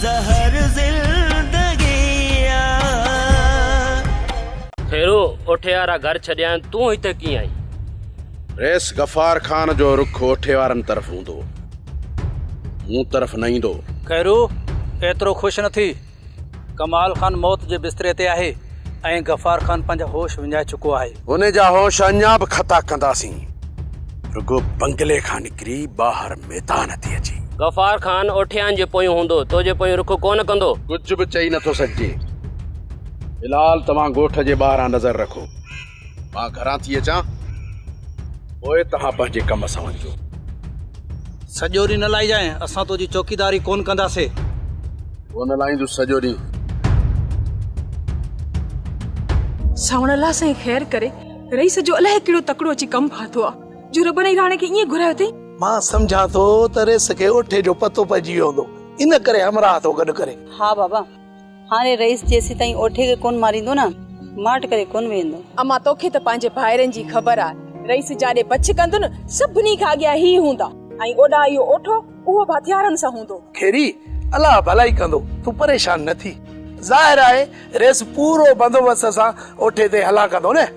जहर जिंदगी फेरो ओठे वारा घर छॾिया तूं हिते कीअं आई? रेस गफ़ार खान जो रुख ओठे वारनि तरफ़ हूंदो, मूं तरफ़ न ईंदो। खैरू एतिरो ख़ुशि न थी। कमाल खान मौत जे बिस्तरे ते आहे ऐं गफ़ार खान पंहिंजा होश विञाए चुको आहे। उन जा होश अञा बि ख़ता कंदासीं, रुगो बंगले खां निकिरी ॿाहिरि मैदान ते अची। गफ़ार खान ओठियान जे पोयूं हूंदो, तो जे पोयूं रुख कोन कंदो। कुझु बि चई नथो सघिजे। फिलहाल तव्हां ॻोठ जे ॿाहिरां नज़र रखो, मां घरां थी अचां, पोइ तव्हां पंहिंजे कम सां वञिजो। सॼो ॾींहुं न लाई जाए, असां तुंहिंजी चौकीदारी कोन कंदासीं। कोन लाईंदुसि सॼो ॾींहुं। सावण अल्लाह सां ख़ैर करे रईस जो अलाए कहिड़ो तकड़ो अची कमु फाथो आहे जो रब ने राणे खे ईअं घुरायो अथई। मां सम्झां थो त रेस खे ओठे जो पतो पइजी वियो हूंदो, इन करे हमरा थो गॾु करे। हा बाबा, हाणे रईस जेसी ताईं ओठे खे कोन मारींदो न, माट करे कोन वेंदो। अमा तोखे त पंहिंजे भाइरनि जी ख़बर आहे, रईस जाॾे बच कंदो न सभिनी खां अॻियां ही हूंदा ऐं ओॾा इहो ओठो उहो बि हथियारनि सां हूंदो। खेरी अल्लाह भलाई कंदो, तूं परेशान न थी। ज़ाहिर आहे रेस पूरो बंदोबस्त सां ओठे ते हला कंदो न,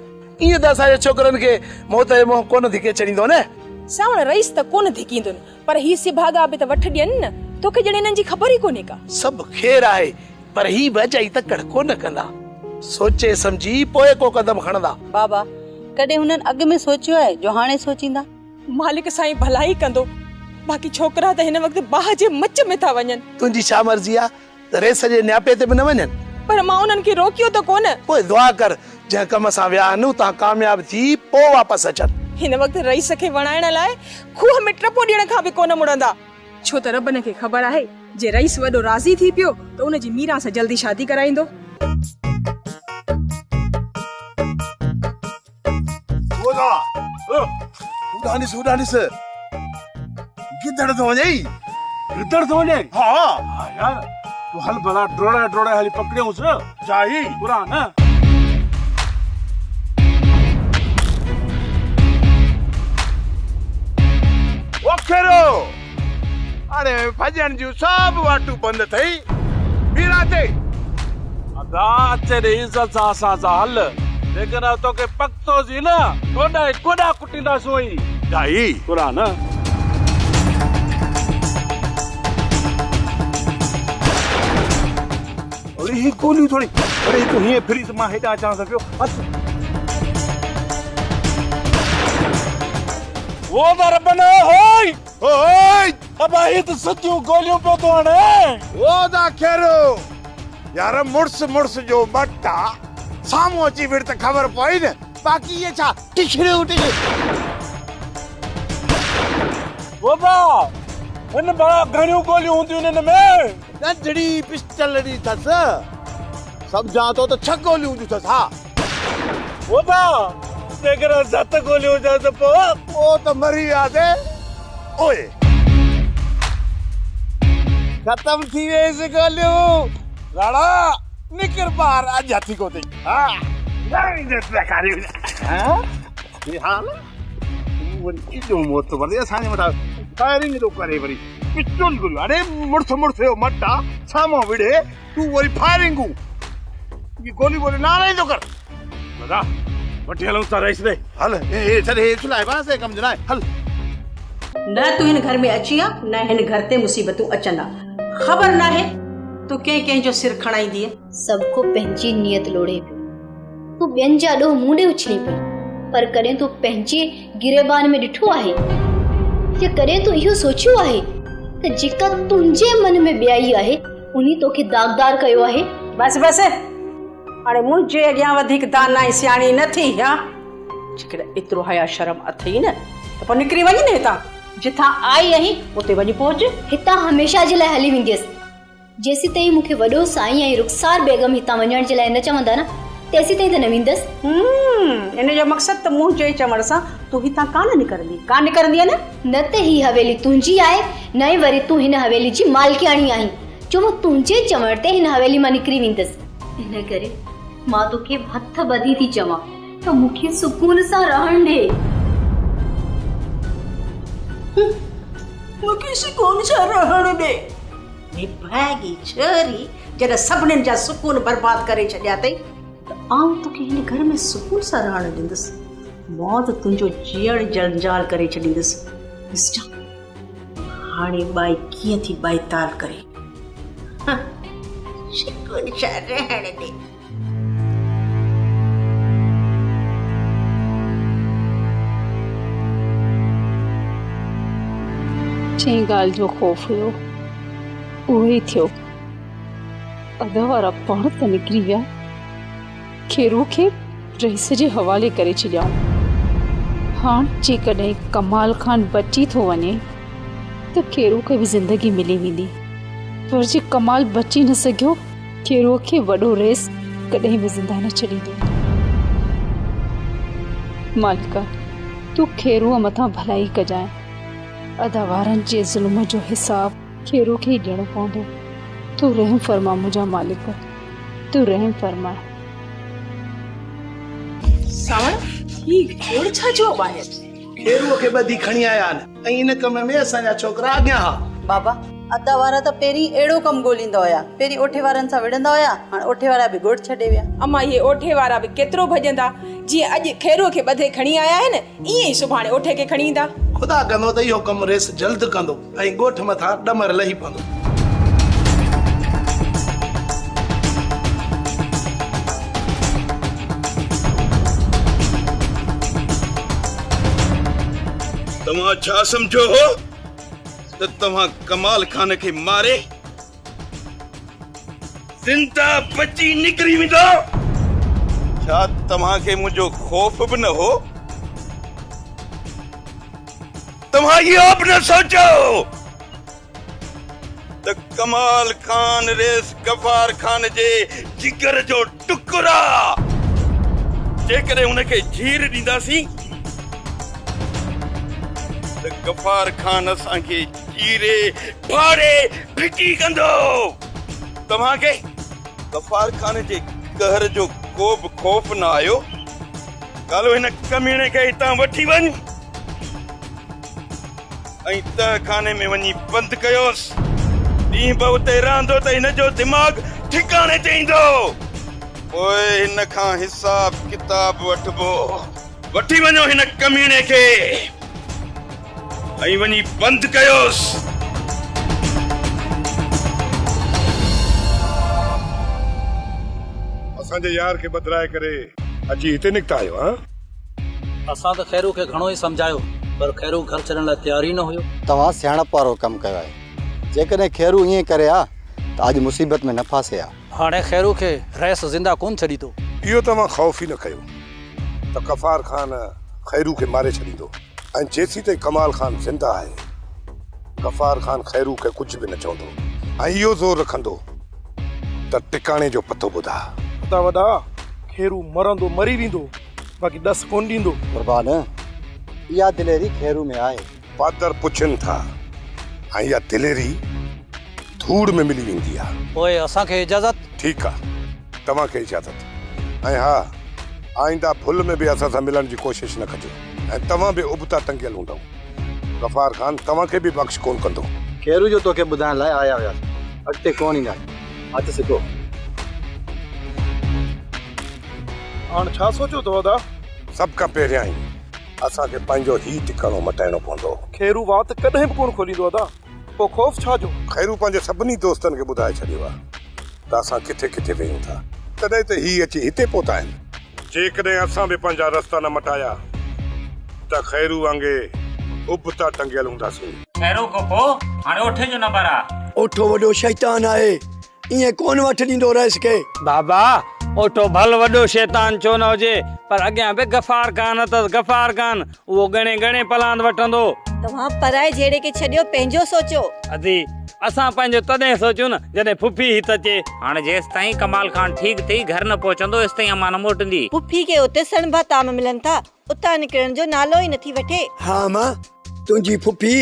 ईअं त असांजे छोकरनि खे मौत जो मोह कोन धिके छॾींदो न। सावण रईस त कोन धिकींदो, पर ही सिभागा बि त वठ ॾियनि न, तोखे ॼणे हिननि जी ख़बर ई कोन्हे का। सभु ख़ैर आहे, पर ही बचाई तकड़ कोन कंदा, सोचे समझी पोइ को कदम खणंदा। बाबा कॾहिं हुननि अॻु में सोचियो आहे जो हाणे सोचींदा? मालिक साईं भलाई कंदो, बाक़ी छोकरा त हिन वक़्तु बाह जे मच में था वञनि। तुंहिंजी छा मर्ज़ी आहे त रेस जे न्यापे ते बि न वञनि? पर मां उन्हनि खे रोकियो त कोन। पोइ दुआ कर जंहिं कम सां विया आहिनि तव्हां कामयाब थी पोइ वापसि अचनि। हिन वक़्तु रईस खे वणाइण लाइ खूह में टपो ॾियण खां बि कोन मुड़ंदा, छो त रब खे ख़बर आहे जे रईस वॾो राज़ी थी पियो त उनजी मीरा सां जल्दी शादी कराईंदो। गिदड़ तो वञे, गिदड़ तो वञे। हाँ यार, तू हल भला ड्रोड़ा ड्रोड़ा हली पकड़ियोस जाई पूरा न। ओखेरो अरे भजन जूं सब वाटू बंद थई, मीरा ते अदा अचे रे इज्जत सां असां सां हल, लेकिन तोखे पक्तो जी न कोडा कोडा कुटींदा सोई जाई पूरा न। ही गोली थोड़ी, अरे तो ही फ्री तो मां हेडा अचां पियो। वो दरबन होय होय, अब ही तो सच्चू गोलियों पे तो आने वो दा खेरो यार। मुर्स मुर्स जो मट्टा सामो अची फिर त खबर पई न, बाकी ये छा टिछड़े उठे वो बा इन बड़ा घणियों गोलियों होंदियूं इन में। नंढड़ी पिस्टल डी थस, समझा तो 6 गोलियों दी थस। हा वो बा तेकर 7 गोलियों जा त ओ तो मरी आदे ओए खत्म थी वे इस गोलियों लड़ा निकर बाहर आ जाती को थी। हां नहीं देख बेकारी। हां ये हाल वो जो मोत बड़े साने मटा फायरिंग तो करे वरी पिस्टल गुल। अरे मुर्थ मुर्थ यो मट्टा सामो विड़े तू वरी फायरिंग ये गोली बोले ना नहीं तो कर बता वठेलो ता रईस दे हल। ए चल ए चलाए वासे कम जनाए हल। न तू हिन घर में अचिया न हिन घर ते मुसीबतूं अचंदा, खबर ना है तू के जो सिर खणाईंदी है। सबको पंहिंजी नियत लोड़े पियो, तू ॿियनि जा ॾोह मुंडे उछली पई, पर कॾहिं तू पंहिंजे गिरेबान में ॾिठो आहे या कॾहिं तू इहो सोचियो आहे त जेका तुंहिंजे मन में ॿियाई आहे उन्ही तोखे दागदार कयो आहे। बस बस हाणे मुंहिंजे अॻियां वधीक दाना ऐं सियाणी न थी। हा जेकॾहिं एतिरो हया शर्म अथई न त पोइ निकिरी वञ न हितां, जिथां आई आहीं उते वञी पहुच। हितां हमेशह जे लाइ हली वेंदसि, जेसी ताईं मूंखे वॾो साईं ऐं रुखसार बेगम हितां वञण जे लाइ न चवंदा न तेसी ताईं त न वेंदसि। इन जो मक़सदु त मुंहुं जे चवण सां तूं हितां कान निकरंदी न। न त ही हवेली तुंहिंजी आहे न ई वरी तूं हिन हवेली जी मालकियाणी आहीं, जो मां तुंहिंजे चवण ते हिन हवेली मां निकिरी वेंदसि। इन करे मां तोखे हथ ॿधी थी चवां त मूंखे सुकून सां रहण ॾे। मूंखे सुकून सां रहण ॾे। निभागी छोरी जॾहिं सभिनीनि जा सुकून बर्बाद करे छॾिया अथई त आउं तोखे हिन घर में सुकून सां रहण ॾींदुसि मौत तुंहिंजो जीअण जंजाल करे छॾींदुसि ॾिसजां हाणे बाई कीअं थी बाईताल करे सुकून सां रहण ॾे जंहिं ॻाल्हि जो ख़ौफ़ हुयो उहो ई थियो अध वारा पाण त निकिरी विया खेरू खे रईस जे हवाले करे छॾियऊं हाणे जेकॾहिं कमाल खान बची थो वञे त खेरू खे बि ज़िंदगी मिली वेंदी पर जे कमाल बची न सघियो खेरूअ खे वॾो रेस कॾहिं बि ज़िंदा न छॾींदो मालिका तूं खेरूअ मथां भलाई कजांइ अदावारनि जे ज़ुल्म जो हिसाब खेरू खे ई ॾियणो पवंदो तूं रहम फरमा मुंहिंजा मालिक तूं रहम फरमा सावण ही गोड़ छा जो ॿाहिरि खेरूअ खे ॿधी खणी आया आहिनि ऐं इन कम में असांजा छोकिरा अॻियां हा बाबा अदा वारा त पहिरीं अहिड़ो कमु ॻोल्हींदा हुया पहिरीं ओठे वारनि सां विढ़ंदा हुया हाणे ओठे वारा बि गोड़ छॾे विया अम्मा इहे ओठे वारा बि केतिरो भॼंदा जीअं अॼु खेरूअ खे ॿधे खणी आया आहिनि ईअं ई सुभाणे ओठे खे खणी ईंदा खुदा कंदो त इहो कमु रेस जल्द कंदो ऐं ॻोठ मथां ॾमर लही पवंदो तव्हां छा सम्झो हो त तव्हां कमाल खान खे मारे ज़िंदा बची निकिरी वेंदो छा तव्हांखे मुंहिंजो ख़ौफ़ बि न हो तव्हां इहो बि न सोचो त कमाल खान रेस गफ़ार खान जे जिगर जो टुकड़ा जेकॾहिं हुनखे झीर ॾींदासीं त गफ़ार खान असांखे चीरे फाड़े फिटी कंदो तव्हांखे गफ़ार खान जे कहर जो को बि ख़ौफ़ न आयो गालो हिन कमीणे खे हितां वठी वञ ऐं तहखाने में वञी बंदि कयोसि ॾींहुं ॿ उते रहंदो त हिन जो दिमाग़ ठिकाणे ते ईंदो पोइ हिन खां हिसाब किताब वठिबो वठी वञो हिन कमीणे खे ऐं वञी बंदि कयोसि असांजे यार खे बदिलाए करे अची हिते निकिता आहियो हा असां त खैरू खे घणो ई सम्झायो पर खैरू घर छॾण लाइ तयार ई न हुयो तव्हां सियाणप वारो कमु कयो आहे जेकॾहिं खैरू ईअं करे आ त अॼु मुसीबत में न फासे आ हाणे खैरू खे रैस ज़िंदा कोन छॾींदो इहो तव्हां ख़ौफ़ ई न कयो त गफ़ार खान खैरू खे मारे छॾींदो ऐं जेसीं ताईं कमाल खान ज़िंदा आहे गफ़ार खान खैरू खे कुझु बि न चवंदो ऐं इहो ज़ोर रखंदो त टिकाणे जो पतो ॿुधा वॾा वॾा खेरू मरंदो मरी वेंदो बाक़ी ॾस कोन ॾींदो कुर्बान इहा दिलेरी खैरू में आहे पादर पुछनि था ऐं इहा दिलेरी धूड़ में मिली वेंदी आहे पोइ असांखे इजाज़त ठीकु आहे तव्हांखे इजाज़त ऐं हा आईंदा भुल में बि असां सां मिलण जी कोशिशि न कजो ऐं तव्हां बि उबता टंगियल हूंदव गफ़ार खान तव्हांखे बि बख़्श कोन कंदो खैरू जो तोखे ॿुधाइण लाइ आया हुयासीं अॻिते कोन ईंदा हथ सिधो हाणे छा सोचो अथव दादा सभ खां पहिरियां ई असांखे पंहिंजो ही टिकाणो मटाइणो पवंदो खैरू वात कॾहिं बि कोन खोलींदो दादा पोइ ख़ौफ़ छा जो खैरू पंहिंजे सभिनी दोस्तनि खे ॿुधाए छॾियो आहे त असां किथे किथे वेयूं था तॾहिं त ही अची हिते पहुता आहिनि जेकॾहिं असां बि पंहिंजा रस्ता न मटाया त खैरू वांगुरु उबता टंगियल हूंदासीं खैरू को पोइ हाणे ओठे जो नंबर आहे ओठो वॾो शैतान आहे ईअं कोन वठी ॾींदो रहिस खे बाबा ओठो भल वॾो शैतान छो न हुजे पर अॻियां बि गफ़ार खान अथसि गफ़ार खान उहो घणे घणे पलांद वठंदो तव्हां पराए जहिड़े खे छॾियो पंहिंजो सोचो अदी असां पंहिंजो तॾहिं सोचियो न जॾहिं फुफी हित अचे हाणे जेसि ताईं कमाल खान ठीक थी घर न पहुचंदो तेसि ताईं अम्मा न मोटंदी पुफी खे उते सणभा ताम मिलनि था उतां निकिरण जो नालो ई नथी वठे हा मां तुंहिंजी फुफी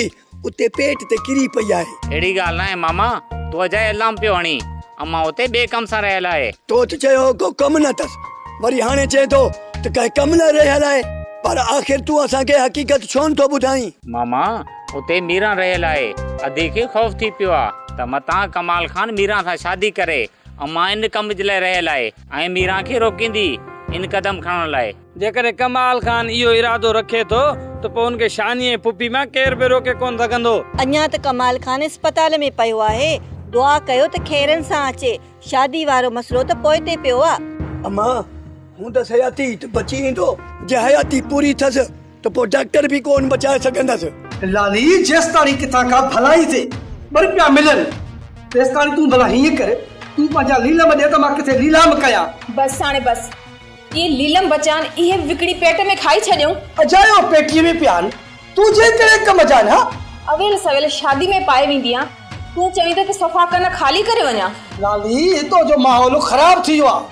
उते पेट ते किरी पई आहे अहिड़ी ॻाल्हि न आहे मामा तूं अजाए अलाम पियो हणी अम्मा उते ॿिए कम सां रहियल आहे तो त चयो को कम न अथसि वरी हाणे चए थो त कंहिं कम न रहियल आहे पर आख़िर तूं असांखे हक़ीक़त छो नथो ॿुधाई मामा उते मीरा रहियल आहे अधी खे ख़ौफ़ थी पियो आहे त मतां कमाल खान मीरा सां शादी करे अम्मा इन कम जे लाइ रहियल आहे ऐं मीरा खे रोकींदी इन कदम खणण लाइ। जेकॾहिं कमाल खान इहो इरादो रखे थो त पोइ उनखे शानी ऐं पुपी मां केरु बि रोके कोन सघंदो। अञा त कमाल खान अस्पताल में पियो आहे, दुआ कयो त खेरनि सां अचे। शादी वारो मसलो त पोइ ते पियो आहे। अम्मा हूं त हयाती त बची ईंदो, जे हयाती पूरी थस त पोइ डॉक्टर बि कोन बचाए सघंदसि। लाली जेस ताणी किथां का भलाई थे बर पिया मिलन, तेस ताणी तूं भला हीअं करे तूं पंहिंजा लीलम ॾे त मां किथे लीलाम कयां। बस हाणे बस ये लीलम बचान इहे विकड़ी पेट में खाई छॾियूं। अजायो पेटीअ में पियान तूं जे करे कम जान। हा अवेल सवेल शादी में पाए वेंदी आ, तूं चवी त सफ़ा कन खाली करे वञा। लाली हितो जो माहौल ख़राब थी वियो आहे,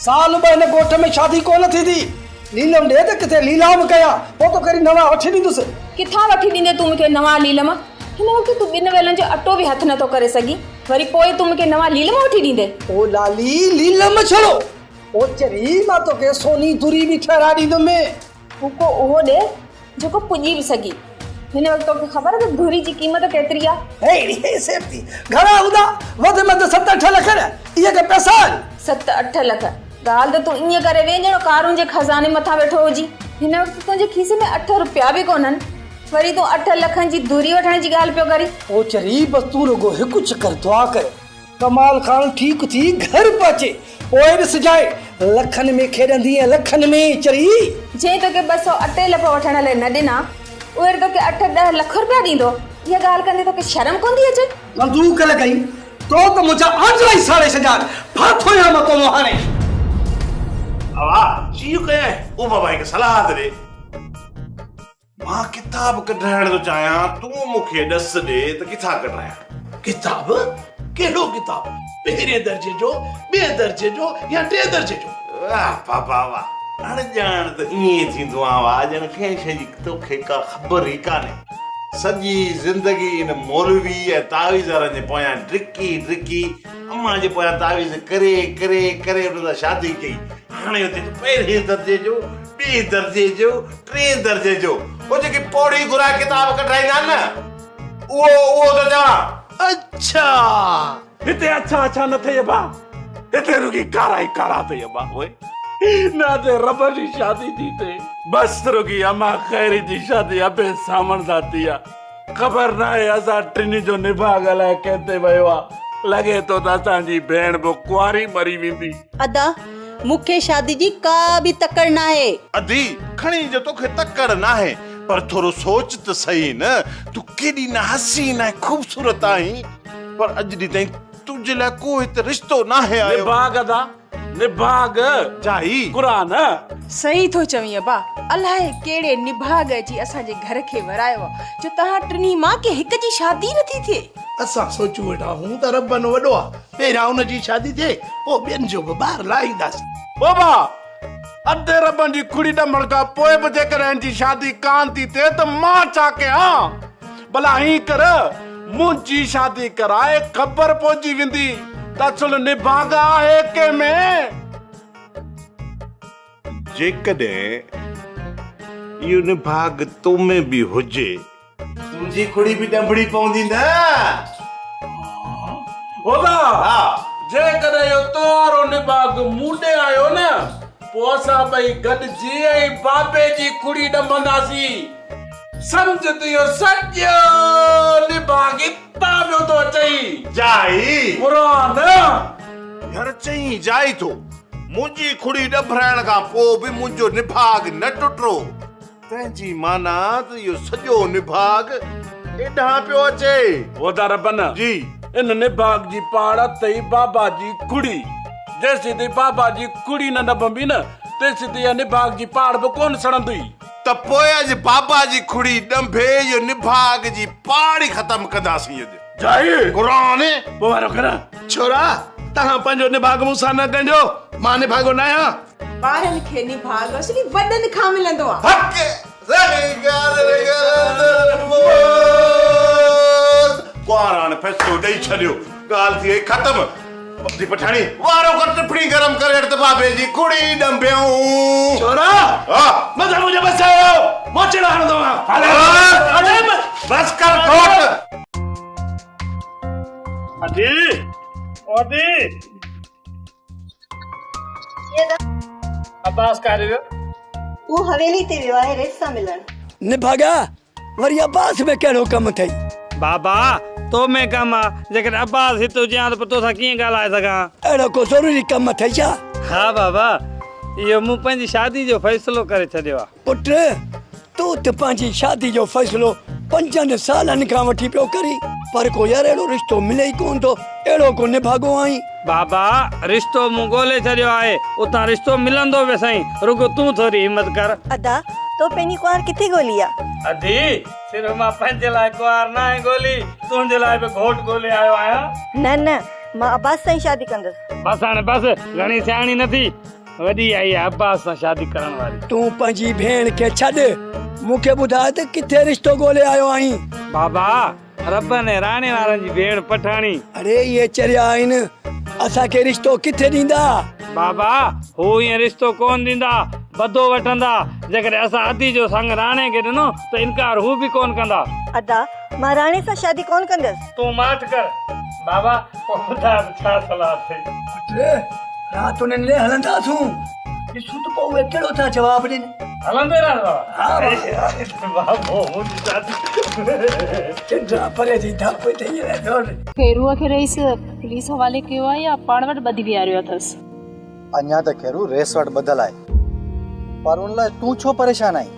साल ॿ हिन ॻोठ में शादी कोन थींदी। लीलम ॾे त किथे लीलाम कयां, पोइ तो करी नवा वठी ॾींदुसि। किथां वठी ॾींदे तूं मूंखे नवा लीलम? हिन वक़्तु तूं ॿिनि वेलनि जो अटो बि हथ नथो करे सघी, वरी पोइ तूं मूंखे नवा लीलम वठी ॾींदे? ओ लाली लीलम छड़ो, ओ चरी मां तोखे सोनी दुरी बि ठहरा ॾींदुमि। तूं उहो ॾे जेको पुॼी बि सघी। हिन वक़्तु तोखे ख़बर आहे त धुरी जी क़ीमत केतिरी आहे? हे सेफ्टी घणा हूंदा? वधि में वधि 7-8 लख न, इहे के पैसा आहिनि। 7-8 लख ॻाल्हि त तूं ईअं करे वे ॼणो कारुनि जे खज़ाने मथां वेठो हुजी। हिन वक़्तु तुंहिंजे खीसे में 8 रुपया बि कोन्हनि, वरी तूं 8 लखनि जी धुरी वठण जी ॻाल्हि पियो करी। ओ चरी बस तूं रुगो हिकु चक्कर दुआ कर, कमाल खान ठीक थी घर पहुचे, पोइ ॾिसजाए लखनि में खेॾंदी ऐं लखनि में। चरी जे तोखे 200 अटे लप वठण लाइ न ॾिना, उहे तोखे 8-10 लख रुपया ॾींदो। इहा ॻाल्हि कंदे तोखे शर्म कोन थी अचे? बंदूक लॻाई तो त मुंहिंजा आंजला ई साड़े छॾिया, फाथो या मतो हाणे। अवा चीयो कया ओ बाबा के सलाह दे, मां किताब कढाइण तो चाहियां, तू मुखे दस दे त किथां कढायां? किताब केड़ो किताब? पहिरें दर्जे जो, ॿिए दर्जे जो या टे दर्जे जो? वाह बाबा वाह, हाणे ॼाण त ईअं थींदो आहे ॼण कंहिं शइ जी तोखे का ख़बर ई कान्हे। सॼी ज़िंदगी इन मौलवी ऐं तावीज़रनि जे पोयां ड्रिकी अम्मा जे पोयां तावीज़ करे करे करे उन सां शादी कई। हाणे हुते पहिरें दर्जे जो, ॿिए दर्जे जो, टे दर्जे जो, वो जेके पौड़ी घुरा किताब कढाईंदा न, उहो त चवां। अच्छा हिते अच्छा न थे बा, हिते रुगी कारा ई कारा थे बा। ओए ना ते रब जी शादी थी थे, बस रुगी अम्मा खैरी जी शादी अबे सामण जाती आ। खबर ना है असा टिनी जो निभा गला कहते वयो लगे तो असां जी भेण बो कुआरी मरी वेंदी। अदा मुखे शादी जी का भी तकड़ ना है। अदी खणी जो तोखे तकड़ ना है, पर थोरो सोच त सही न, तू केडी ना हसीन है खूबसूरत आई, पर अज दी ताईं तुझे ला कोई त रिश्तो ना है आयो। निभाग अदा निभाग जाई कुरान सही थो चवी अबा। अलाए केड़े निभाग जी असां जे घर के वरायो जो तहां टिनी मां के हिक जी शादी नथी थे। असां सोचू वेठा हूं त रबन वडो आ, पहिरियां उन जी शादी थे, पोइ ॿियनि जो बि ॿार लाईंदासीं। बाबा अधे रबन जी कुड़ी ॾमण खां पोइ बि जेकॾहिं जी शादी कान थी थे त मां छा कयां? भला ही कर मुंहिंजी शादी कराए ख़बर पहुची वेंदी त असुल निभाग आहे के में। जेकॾहिं इहो निभाग तो में बि हुजे, तुंहिंजी कुड़ी बि ॾंभड़ी पवंदी न। होदा जेकॾहिं इहो तोरो निभाग मूंडे आयो न, पोइ असां ॿई गॾिजी ऐं बाबे जी कुड़ी ॾंभंदासीं। समझ तियो सॼो निभाग इतां पियो थो अचई। जाई कुरान यार चई जाई थो, मुंहिंजी कुड़ी ॾंभराइण खां पोइ बि मुंहिंजो निभाग न टुटरो, तंहिंजी माना त इहो सॼो निभाग एॾां पियो अचे। होदा रबन जी इन निभाग जी पाड़ अथई बाबा जी कुड़ी। जेसी ताईं बाबा जी कुड़ी न ॾंभंबी न, तेसी ताईं निभाग जी पाड़ बि कोन सड़ंदी। त पोइ अॼु बाबा जी कुड़ी ॾंभे इहो निभाग जी पाड़ ई ख़तम कंदासीं। अॼु जाई कुरान पोइ वारो कर छोरा, तव्हां पंहिंजो निभाग मूंसां न कजो, मां निभागो न आहियां। ॿारनि खे निभाग असली वॾनि खां मिलंदो आहे। कुआरान फैसलो ॾेई छॾियो, ॻाल्हि थी वई ख़तम। दी पठाणी वारो कर टिपणी गरम करे त बाबे जी कुड़ी ॾंभियूं। छोरा मजा मुझे बचायो, मोचड़ा हणंदो आहियां। बस कर कोट। अदी ओदी अब्बास का रे वो हवेली ते वियो आहे रेस सां मिलण। निभागा वरी अब्बास में कहिड़ो कम थई? बाबा तो में कम आ जेकर अब्बास हितो जियां तो पतो सा कीअं ॻाल्हाए सघां। अहिड़ो को ज़रूरी कम थई छा? हाँ बाबा इहो मूं पंहिंजी शादी जो फ़ैसिलो करे छॾियो आहे। पुट तूं त पंहिंजी शादी जो फ़ैसिलो 5 सालनि खां वठी पियो करी पर को यार अहिड़ो रिश्तो मिले ई कोन थो। अहिड़ो को निभागो आई। बाबा रिश्तो मूं ॻोल्हे छॾियो आहे उतां रिश्तो मिलंदो बि साईं रुगो तूं थोरी हिम्मत कर। अदा तो पंहिंजी कुंवार किथे ॻोल्ही आहे? अदी सिर्फ़ मां पंहिंजे लाइ कुंवार न आहे ॻोल्ही तुंहिंजे लाइ बि घोट ॻोल्हे आयो आहियां। न न मां अब्बास सां ई शादी कंदसि। बस हाणे बस घणी सियाणी नथी वॾी आई आहे अब्बास सां शादी करण वारी। तूं पंहिंजी भेण खे छॾ मूंखे ॿुधाए त किथे रिश्तो ॻोल्हे आयो आहीं? बाबा रब ने राणे वारनि जी भेण पठाणी। अरे ये चरिया आहिनि असांखे रिश्तो किथे ॾींदा? बाबा हू ईअं रिश्तो कोन ॾींदा बदो वठंदा जेकर असां अदी जो संग राणे खे ॾिनो त इनकार हू बि कोन कंदा। अदा मां राणे सां शादी कोन कंदसि। तूं माठ कर बाबा ॿुधाए छा सलाह अथई? रात उन्हनि ले हलंदासूं ॾिसूं त पोइ उहे कहिड़ो था जवाब ॾियनि। हलंदे रहंदा खेरूअ खे रईस पुलिस हवाले कयो आहे या पाण वटि ॿधी विहारियो अथसि? अञा त खेरू रेस वटि ॿधल आहे पर उन लाइ तूं छो परेशान आई?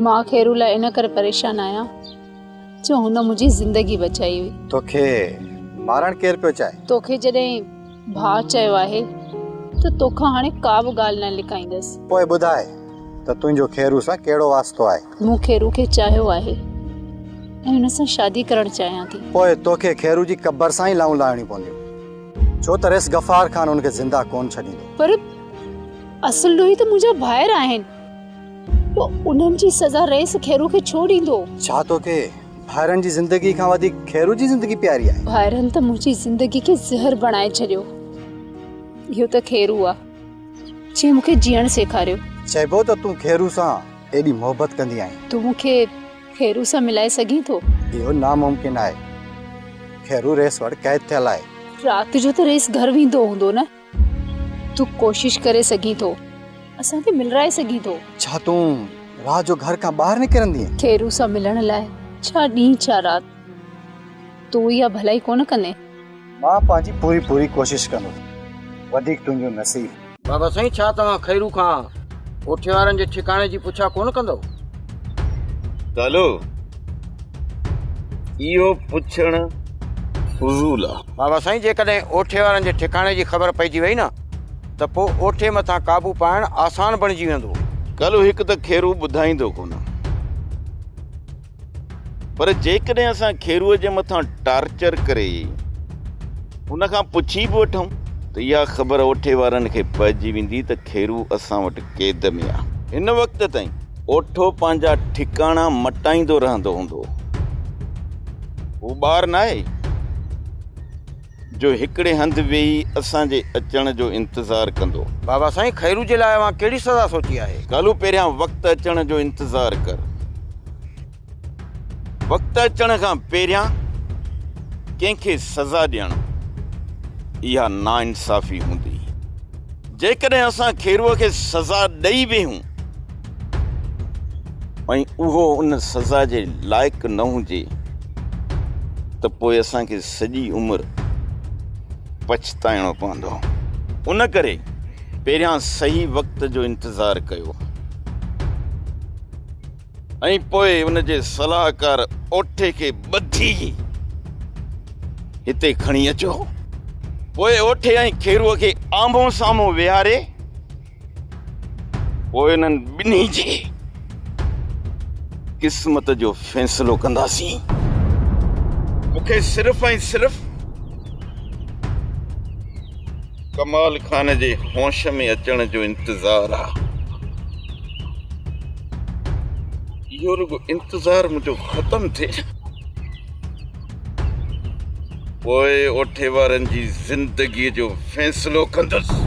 मां खेरू लाइ इन करे परेशान आहियां जो हुन मुंहिंजी ज़िंदगी बचाई हुई। तोखे मारण केरु पियो चाहे? तोखे जॾहिं भाउ चयो आहे त तोखां हाणे का बि ॻाल्हि न लिकाईंदसि। पोइ ॿुधाए त तुंहिंजो खेरू सां कहिड़ो वास्तो आहे? मूं खेरू खे चाहियो आहे ऐं हुन सां शादी करणु चाहियां थी। पोइ तोखे खेरू जी कब्र सां ई लाऊं लाहिणियूं पवंदियूं छो त रेस गफ़ार खान उनखे ज़िंदा कोन छॾींदो। पर असुल ॾोही त मुंहिंजा भाइर आहिनि पोइ उन्हनि जी सज़ा रेस खेरू खे छो ॾींदो? छा तोखे भाइरनि जी ज़िंदगी खां वधीक खेरू जी ज़िंदगी प्यारी आहे? भाइरनि त मुंहिंजी ज़िंदगी खे ज़हर बणाए छॾियो। इहो त खेरू आहे जंहिं मूंखे जीअण सेखारियो। चइबो त तूं खेरू सां एॾी मोहबत कंदी आहीं। तूं मूंखे खेरू सां मिलाए सघीं थो? इहो नामुमकिन आहे। खेरू रेस वटि कैद थियल आहे। राति जो त रेस घर वेंदो हूंदो न? तूं कोशिश करे सघीं थो असांखे मिलराए सघीं थो। छा तूं रात जो घर खां ॿाहिरि निकिरंदी? खेरू सां मिलण लाइ छा ॾींहुं छा राति तूं इहा भलाई कोन कंदे? मां पंहिंजी पूरी कोशिश कंदुसि वधीक तुंहिंजो नसीब। बाबा साईं छा तव्हां खैरू खां ओठे वारनि जे ठिकाणे जी पुछा कोन कंदो? चलो इहो पुछण फुज़ूल आहे। बाबा साईं जेकॾहिं ओठे वारनि जे ठिकाणे जी ख़बर पइजी वई न त पोइ ओठे मथां काबू पाइणु आसान बणिजी वेंदो। कल्ह हिकु त खेरू ॿुधाईंदो कोन पर जेकॾहिं असां खेरूअ जे मथां टार्चर करे हुन खां पुछी बि वठूं त इहा ख़बर ओठे वारनि खे पइजी वेंदी त खेरू असां वटि क़ैद में आहे। हिन वक़्त ताईं ओठो पंहिंजा ठिकाणा मटाईंदो रहंदो हूंदो। हू ॿार न आहे जो हिकिड़े हंधि वेही असांजे अचण जो इंतज़ारु कंदो। बाबा साईं खैरू जे लाइ मां कहिड़ी सज़ा सोची आहे? कालू पहिरियां वक़्तु अचण जो इंतज़ारु कर। वक़्तु अचण खां पहिरियां कंहिंखे सज़ा ॾियणु इहा नाइंसाफ़ी हूंदी। जेकॾहिं असां खेरूअ खे सज़ा ॾेई वेहूं ऐं उहो उन सज़ा जे लाइक़ु न हुजे त पोइ असांखे सॼी उमिरि पछताइणो पवंदो। उन करे पहिरियां सही वक़्त जो इंतज़ारु कयो ऐं पोइ उन जे सलाहकार ओठे खे ॿधी हिते खणी अचो। पोइ ओठे ऐं खेरूअ खे आम्हूं साम्हूं विहारे पोइ उन्हनि ॿिन्ही जे क़िस्मत जो फ़ैसिलो कंदासीं। मूंखे सिर्फ़ ऐं सिर्फ़ कमाल खान जे होश में अचण जो इंतज़ारु आहे। इहो रुगो इंतज़ारु मुंहिंजो ख़तमु थिए पोइ ओठे वारनि जी ज़िंदगीअ जो फ़ैसिलो कंदुसि।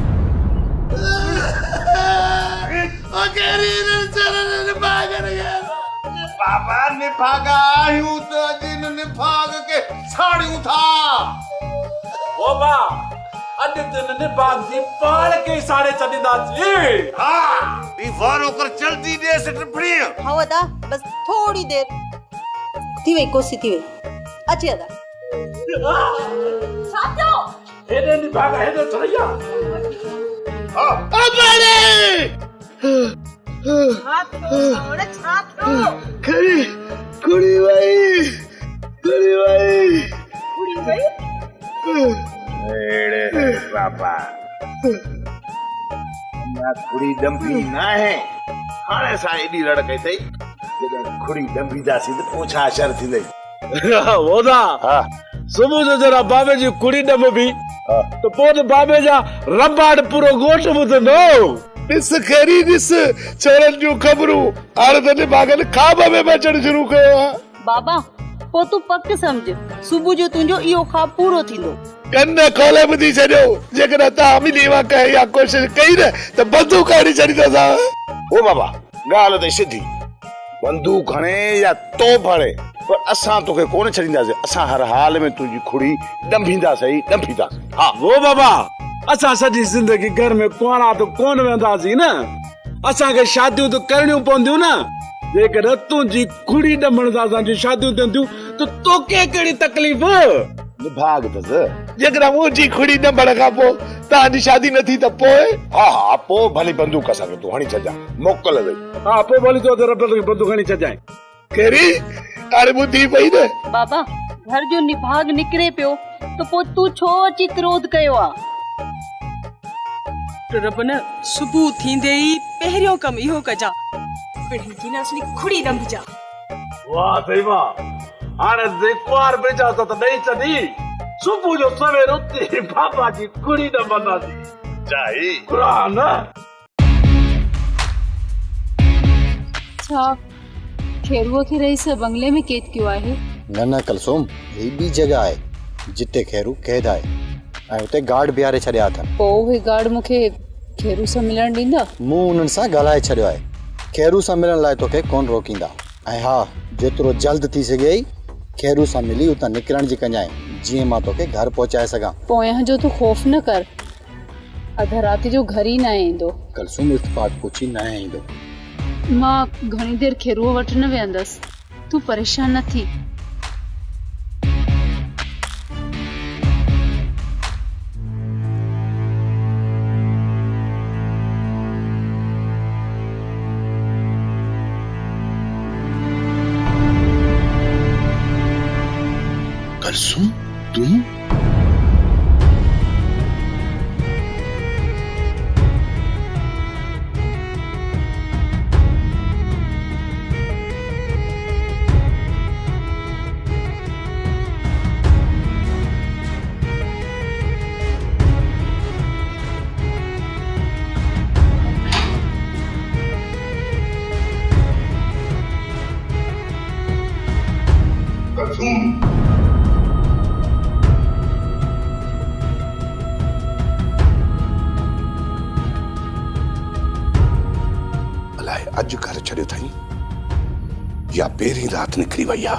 बाबा निभागा आहियूं त अॼु इन निभाग खे साड़ियूं था। ओ बा अॼु दिन ने बाग जी पाण के साड़े चढ़ींदासीं हाँ ई वारो कर जल्दी दे से टपड़ी हाँ अदा बस थोड़ी देर थी वई कोसी थी वई अचे अदा साचो हेडे नी भागा हेडे चढ़िया हाँ अबले खड़ी कुड़ी भाई एड़े बाबा ना खुड़ी दंभी ना है हाणे सा एडी लड़के थई जदे खुड़ी दंभी दासी तो पूछा असर थी नहीं वोदा हां सुबह जो जरा बाबे जी कुड़ी डम भी तो पोत बाबे जा रबाड़ पूरो गोठ बुधंदो ॾिस खैरी ॾिस चोरनि जूं ख़बरूं हाणे तने बागन खाब में बचण शुरू कयो आहे बाबा पो तू पक समझ सुबह जो तुंजो इहो ख्वाब पूरो थींदो कन्न खोले ॿुधी छॾियो जेकॾहिं तव्हां मिली वाक़ या कोशिशि कई न त बंदूक हणी छॾींदोसांव ओ बाबा ॻाल्हि त सिधी बंदूक हणे या तोप हणे पर असां तोखे कोन छॾींदासीं असां हर हाल में तुंहिंजी खुड़ी ॾंभींदासीं हाँ वो बाबा असां सॼी ज़िंदगी घर में कोणा तो कोन वेंदासीं न असांखे शादियूं तो करणियूं पवंदियूं न जेकॾहिं तुंहिंजी खुड़ी ॾमण सां असांजी शादियूं थियंदियूं त तोखे कहिड़ी तकलीफ़ भाग अथसि जेकॾहिं मुंहिंजी खुड़ी ॾमण खां पोइ तव्हांजी शादी न थी त पोइ हा पोइ भली बंदूक असांखे तूं हणी छॾजां मोकल अथई हा पोइ भली तो बंदूक हणी छॾजांइ खैरी हाणे ॿुधी पई न बाबा घर जो निभाग निकिरे पियो त पोइ तूं छो अची क्रोध कयो आहे रब न सुबह थींदे ही पहिरियों कम इहो कजा पिढ़ी की ना असली खुड़ी दंभजा वाह सही वाह हाणे जेकुआर बेचा तो नहीं चढ़ी सुबह जो सवेर उते बाबा जी खुड़ी ॾमंदासीं जाई कुरान छा खेरुअ खे रईस बंगले में कैद कयो आहे न कलसुम ही ॿी जगह आहे जिते खेरू कैद आहे ऐं उते गार्ड बीहारे छॾिया अथनि पोइ उहे गार्ड मूंखे खेरू सां मिलण ॾींदा मूं उन्हनि सां ॻाल्हाए छॾियो आहे खेरू सां मिलण लाइ तोखे कोन रोकींदा ऐं हा जेतिरो जल्द थी सघे खेरू सां मिली उतां निकिरण जी कजांइ जीअं मां तोखे घर पहुचाए सघां पोयां जो तूं खौफ़ न कर अध राति जो घर ई न ईंदो कलसुम इत्तेफ़ाक़ पुछी न ईंदो मां घणी देर खेरूअ वटि न वेंदसि तूं परेशान न थी कलसुम तुम अज घर छड़ियो थई या पेरी रात निकरी वई आ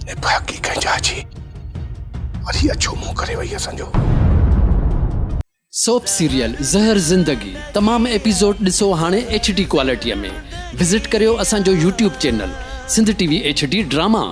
ए बाकी कंजा जी वरी अछो मुंह करे वई असांजो सोप सीरियल ज़हर ज़िंदगी तमाम एपिसोड ॾिसो हाणे HD क्वालिटीअ में विजिट करियो असांजो YouTube channel Sindh TV HD drama.